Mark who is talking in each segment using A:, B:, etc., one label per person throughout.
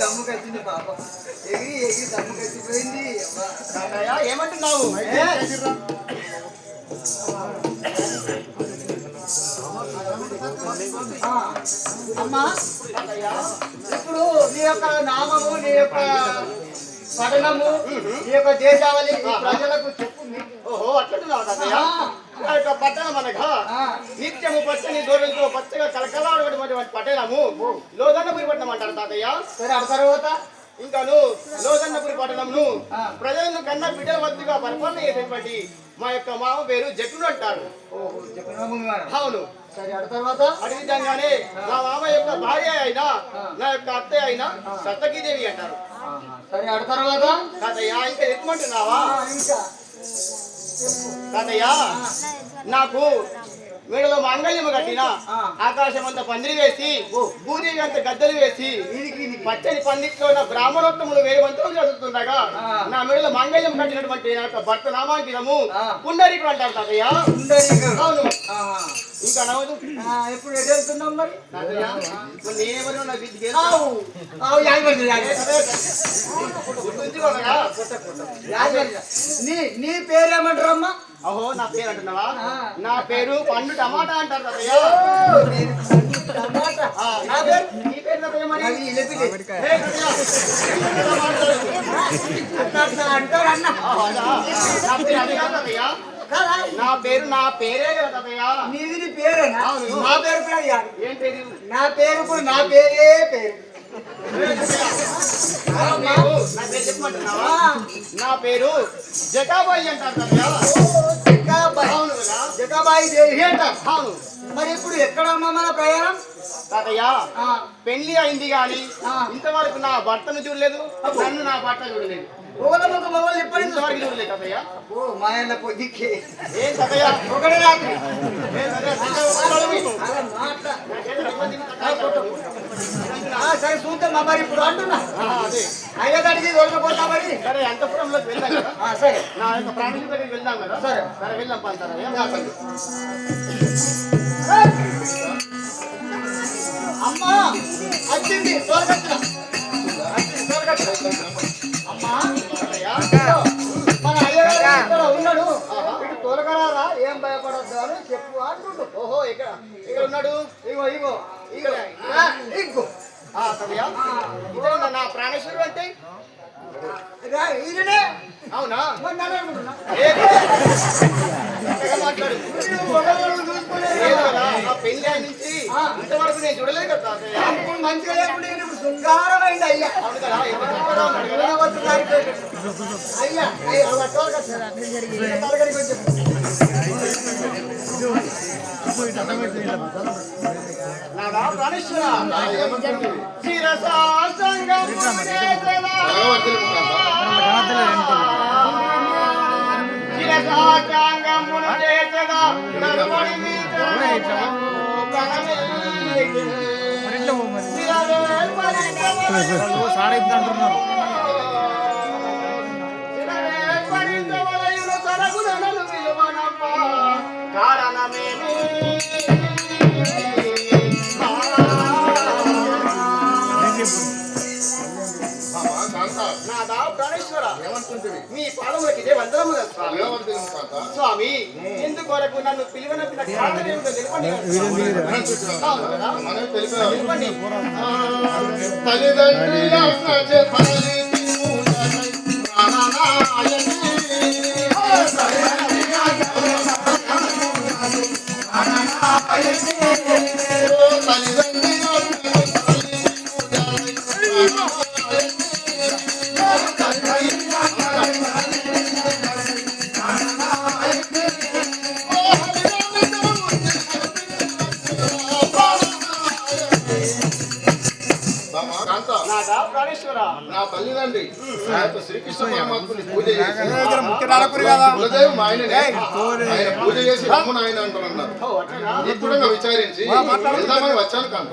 A: దమ్ము కచ్చింది పాపం ఎగిరి ఎగిరి దమ్ము కచ్చిపోయింది.
B: ఏమంటున్నావు?
A: అమ్మా ఇప్పుడు నీ యొక్క నామము, నీ యొక్క పఠనము, నీ యొక్క దేశావళి ప్రజలకు చెప్పు.
B: ఓహో అట్లంటున్నావు తాతయ్య. ఆ యొక్క పట్టణం అనగా నిత్యము పచ్చని దూరంతో పచ్చగా కలకలాడేటువంటి పట్టణము లోదన్నపురి పట్టణం అంటారు తాతయ్య.
A: సరే ఆ తర్వాత
B: ఇంకాను లోదన్నపురి పట్టణంను ప్రజలను కన్నా బిడ్డల వద్దగా పరిపాలన చేసేటువంటి మా యొక్క మామ పేరు జట్టుడు అంటారు. అవును.
A: సరే ఆ తర్వాత
B: అడిగిద్దాగానే మా మామ యొక్క భార్య అయినా నా యొక్క అత్తయ్య అయినా సత్తగిదేవి అంటారు.
A: సరే ఆ తర్వాత
B: తాతయ్య ఇంకా ఎత్తుమంటున్నావా? తాతయ్య నాకు వీడలో మాంగళ్యము కట్టిన ఆకాశం అంతా పందిరి వేసి భూదేవి అంత గద్దెలు వేసి పచ్చని పందిట్లో ఉన్న బ్రాహ్మణోత్తములు 1000 మంత్రులు చదువుతుండగా నా మెడలో మాంగళ్యం కట్టినటువంటి నా యొక్క భర్త నామాంకితము పుండరీకుడు అంటారు తాతయ్య. అవును. ఇంకా నవ్వదు.
A: ఎప్పుడు ఎదుగుతున్నాం మరి
B: నేనేమన్నా
A: నీ పేరేమంటారమ్మా?
B: అహో నా పేరు అంటున్నావా? నా పేరు పండు టమాటా అంటారు తాతయ్య. నా పేరే కదా తాతయ్య.
A: నీది నీ పేరేనా? నా పేరు కూడా
B: ఏం పేరు?
A: నా పేరు ఇప్పుడు నా పేరే పేరు.
B: చెప్పమంటున్నావా? నా పేరు జటాబాయి అంటారు తాతయ్య.
A: అవును కదా, జటాబాయి దేవి అంటారు.
B: అవును.
A: మరి ఇప్పుడు ఎక్కడమ్మా మన ప్రయాణం?
B: తాతయ్య పెళ్లి అయింది గాని ఇంతవరకు నా భర్తను చూడలేదు, నన్ను నా భర్త చూడలేదు.
A: మొగలు ఎప్పుడు
B: ఇంతవరకు చూడలేదు తాతయ్య.
A: మా ఆయన పొద్దుకే
B: ఏం తాతయ్య
A: ఒకటే రాత్రి సరే చూద్దాం మరి ఇప్పుడు అంటున్నా.
B: అదే
A: అయ్యగాడికి దొరకపోతా మరి.
B: సరే అంతపురంలోకి వెళ్దాం కదా.
A: సరే
B: నా యొక్క ప్రాణుల దగ్గరికి వెళ్దాం కదా.
A: సరే
B: సరే వెళ్దాం పంతారా.
A: అమ్మా వచ్చింది తోలగట్ల. అమ్మా మన అయ్యగారు ఉన్నాడు, ఇటు తోలగరారా, ఏం భయపడద్దు అని చెప్పు అంటుండు.
B: ఓహో ఇక్కడ ఉన్నాడు.
A: ఇగో ఇగో ఇగో ఇంకో
B: ఇదే నా ప్రాణేశ్వరుడు అంటే.
A: ఈయననే.
B: అవునా? మాట్లాడు. పెళ్లి ఆయన నుంచి ఇంతవరకు నేను చూడలేదు కదా.
A: మంచిగా లేకుండా ఇప్పుడు శృంగారమైంది అయ్యా. అయ్యా
B: నాదా ప్రాణేశ్వర శిరసాంగమును కారణమేమి నాదా ప్రాణేశ్వర మీ పాదములకి ఇదే వందనము స్వామి ఎందుకొరకు నన్ను పిలువనప్పిన కారణమేమిటో తెలపండి.
C: తల్లిదండ్రి నా తల్లిదండ్రి శ్రీకృష్ణ పరమాత్ముని పూజ చేసి కులదైవం ఆయననే. ఆయన పూజ చేసి రమ్మున ఆయన అంటారన్నారు. నీకు కూడా విచారించి వెళ్దామని వచ్చాను కాంత.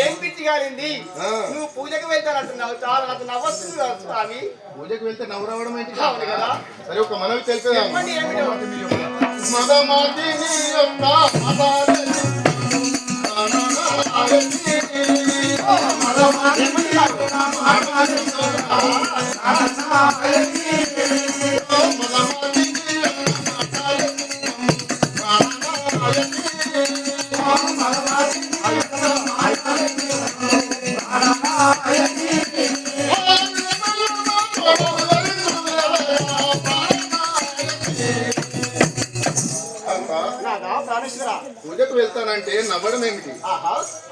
B: ఏం పిచ్చి కాలింది? నువ్వు పూజకు వెళ్తానంటున్నావు. చాలా నాకు నవ్వొస్తుంది కదా స్వామి.
C: పూజకు వెళ్తే నవ్వు రావడం ఏంటి
B: కదా?
C: సరే ఒక మనవి తెలిపేదా?
B: ఏమిటో
C: పూజకు వెళ్తానంటే నవ్వడం ఏమిటి?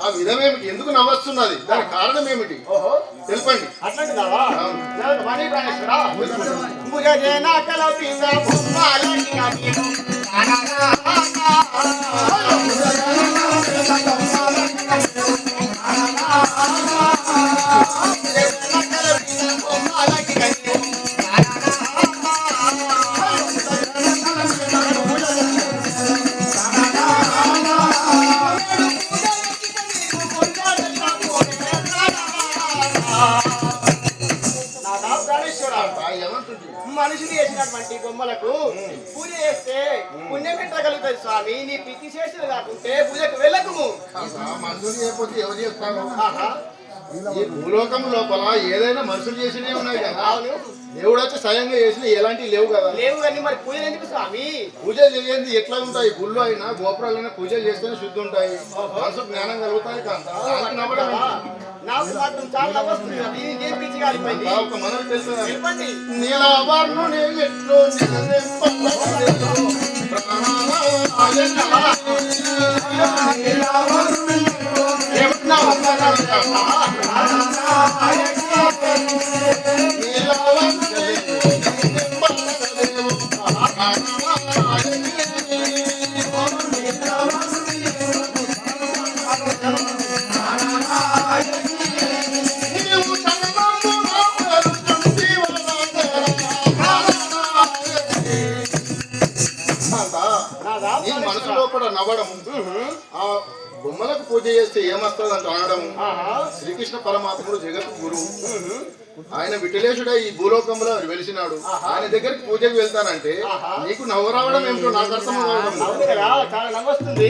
C: ఆ విధం ఏమిటి? ఎందుకు నవ్వొస్తున్నది? దాని కారణం ఏమిటి తెలుపండి.
B: మనుషులు చేసినటువంటి బొమ్మలకు పూజ చేస్తే పుణ్యం పెట్టగలుగుతుంది స్వామి. నీ పిచ్చి చేసిన కాకుంటే పూజకు వెళ్ళకు.
C: మనుషులు చేయకపోతే ఎవరు చేస్తారు? ఈ భూలోకం లోపల ఏదైనా మనుషులు చేసినవి ఉన్నాయి కదా. దేవుడు వచ్చి స్వయంగా చేసిన ఎలాంటివి లేవు కదా.
B: లేవు కానీ మరి పూజలు ఎందుకు స్వామి?
C: పూజలు చేసేది ఎట్లా ఉంటాయి? గుళ్ళు అయినా గోపురాలైనా పూజలు చేస్తేనే శుద్ధి ఉంటాయి, మనసు జ్ఞానం కలుగుతాయి.
B: నాకు మాత్రం చాలా నవ్వొస్తుంది. నేను పిచ్చి కాలిపోయింది.
C: ఒక మనం
B: చెప్పండి.
C: మనసులో కూడా నవ్వడం, ఆ బొమ్మలకు పూజ చేస్తే ఏమొస్తుంది అంటే అనడం. శ్రీకృష్ణ పరమాత్ముడు జగత్ గురువు. ఆయన విఠలేశుడే ఈ భూలోకంలో వెలిసినాడు. ఆయన దగ్గరికి పూజకు వెళ్తానంటే నీకు నవ్వు రావడం ఏమిటో నాకు అర్థం కావడం.
B: చాలా నవ్వొస్తుంది.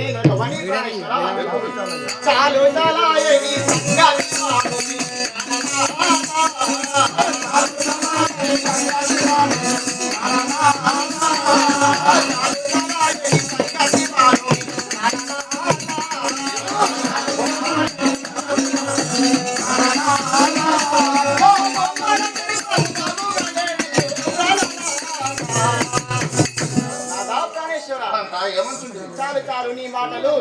B: చాలు చాలు నీ మాటలు.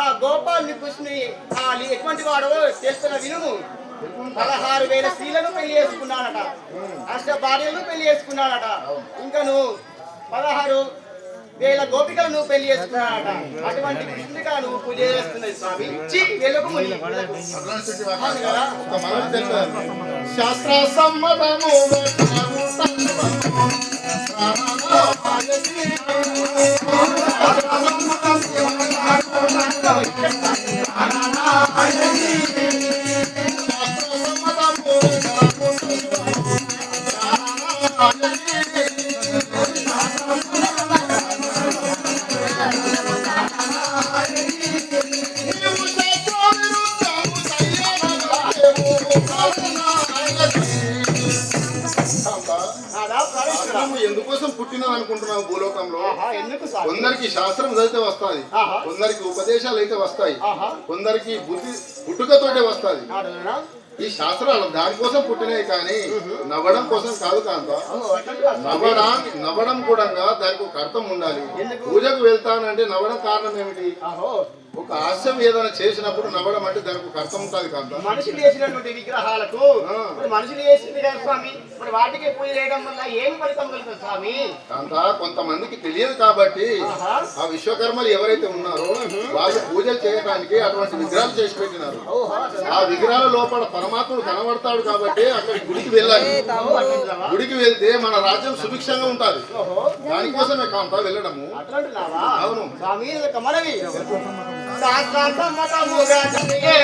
B: ఆ గోపాల్ని కృష్ణుని ఎటువంటి వాడో చేస్తున్న వినుము. 16,000 స్త్రీలను పెళ్లి చేసుకున్నాడట, అష్ట భార్యలను పెళ్లి చేసుకున్నాడట, ఇంకా నువ్వు 16,000 గోపికలను నువ్వు పెళ్లి చేసుకున్నాడట. అటువంటి కృష్ణుడిగా నువ్వు పూజ చేస్తున్నది స్వామి.
C: శాస్త్ర సమ్మతము ఎందుకోసం పుట్టినది అనుకుంటున్నావు భూలోకంలో? కొందరికి శాస్త్రం చదివితే వస్తాది, కొందరికి ఉపదేశాలు అయితే వస్తాయి, కొందరికి బుద్ధి పుట్టుకతోటే వస్తాది. ఈ శాస్త్రాలు దానికోసం పుట్టినాయి కానీ నవ్వడం కోసం కాదు. కాంత నవ్వడం కూడా దానికి ఒక అర్థం ఉండాలి. పూజకు వెళ్తానంటే నవ్వడం కారణం ఏమిటి? ఒక హాస్యం ఏదైనా చేసినప్పుడు నవ్వడం అంటే దానికి ఒక అర్థం ఉంటుంది. కాంత
B: మనుషులు చేసినటువంటి విగ్రహాలకు మనుషులు చేసింది కదా స్వామి, మరి వాటికి పూజ చేయడం వల్ల ఏం ఫలితం కలుగుతుంది స్వామి?
C: కాంత కొంతమందికి తెలియదు కాబట్టి ఆ విశ్వకర్మలు ఎవరైతే ఉన్నారో వాళ్ళు పూజలు చేయడానికి అటువంటి విగ్రహాలు చేసి పెట్టినారు. ఆ విగ్రహాల లోపల పరమాత్ముడు కనబడతాడు కాబట్టి అక్కడి గుడికి వెళ్ళాలి. గుడికి వెళ్తే మన రాజ్యం సుభిక్షంగా ఉంటుంది. దానికోసమే కాంత వెళ్ళడము.
B: అవును స్వామి, మనవి శాస్త్రాసమ్మతముగా జరిగే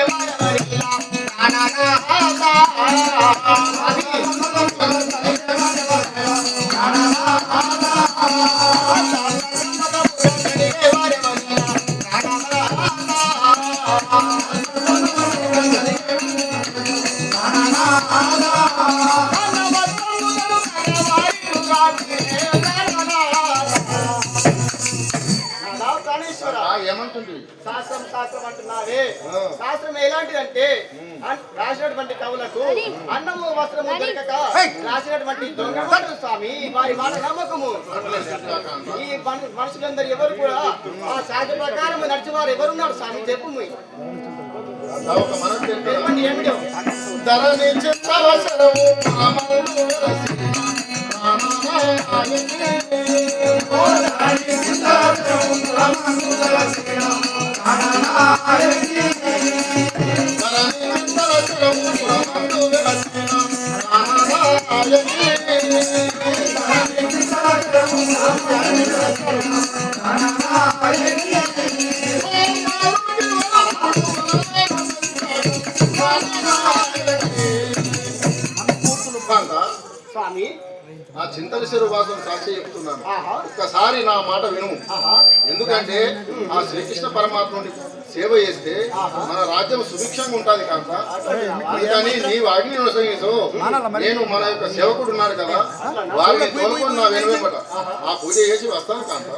C: ఏమంటుంది
B: శాస్త్రం శాస్త్రం అంటున్నావే, శాస్త్రం ఎలాంటిదంటే రాసినటువంటి కవులకు అన్నము వస్త్రము దొరకక రాసినటువంటి దొంగ మాటలు స్వామి. వారి మాట నమ్మకము. ఈ మనుషులందరూ ఎవరు కూడా ఆ శాస్త్ర ప్రకారం నడిచేవారు ఎవరున్నారు స్వామి? చెప్పు ఏమిటో స్వామి.
C: ఆ చింతలశ్వర వాసం సాక్షి చెప్తున్నాను, ఒక్కసారి నా మాట విను. ఎందుకంటే ఆ శ్రీకృష్ణ పరమాత్ముడి సేవ చేస్తే మన రాజ్యం సుభిక్షంగా ఉంటుంది కాక. అందుకని నీ వాటిని అనుసరించు. నేను మన యొక్క సేవకుడు ఉన్నాడు కదా, వారిని తోలుకొని నా వెనువేపట ఆ పూజ చేసి వస్తాను కాక.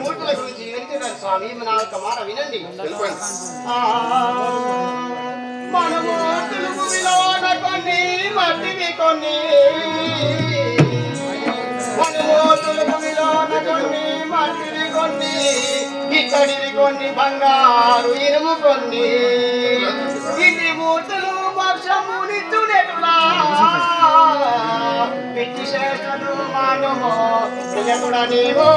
B: మూర్తుల గురించి స్వామి నా యొక్క మాట వినండి.
C: తెలుపండి.
B: మనము తెలుగు విలోన కొన్ని మట్టివి కొన్ని, మనము తెలుగు విలోన కొన్ని మట్టివి కొన్ని, ఇక్కడివి కొన్ని బంగారు ఇనుము కొన్ని, ఇది మూర్తులు మోక్షమునిచ్చునెటులా పిచ్చి శేషుడు మానమో నీవో